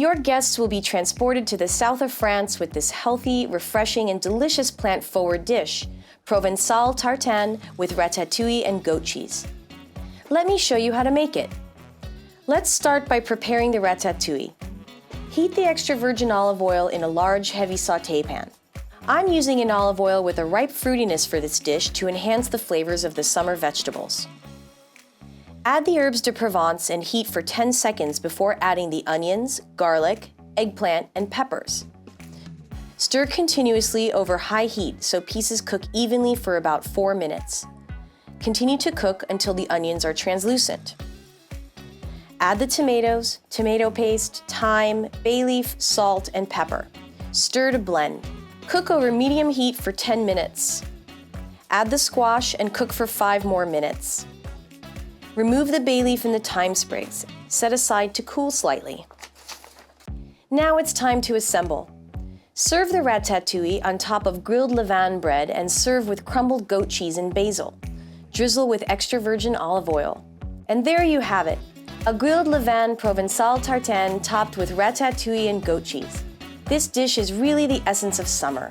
Your guests will be transported to the south of France with this healthy, refreshing, and delicious plant-forward dish, Provençal Tartine with Ratatouille and Goat Cheese. Let me show you how to make it. Let's start by preparing the ratatouille. Heat the extra virgin olive oil in a large, heavy sauté pan. I'm using an olive oil with a ripe fruitiness for this dish to enhance the flavors of the summer vegetables. Add the herbes de Provence and heat for 10 seconds before adding the onions, garlic, eggplant, and peppers. Stir continuously over high heat so pieces cook evenly for about 4 minutes. Continue to cook until the onions are translucent. Add the tomatoes, tomato paste, thyme, bay leaf, salt, and pepper. Stir to blend. Cook over medium heat for 10 minutes. Add the squash and cook for 5 more minutes. Remove the bay leaf and the thyme sprigs. Set aside to cool slightly. Now it's time to assemble. Serve the ratatouille on top of grilled levain bread and serve with crumbled goat cheese and basil. Drizzle with extra virgin olive oil. And there you have it, a grilled levain Provençal tartine topped with ratatouille and goat cheese. This dish is really the essence of summer.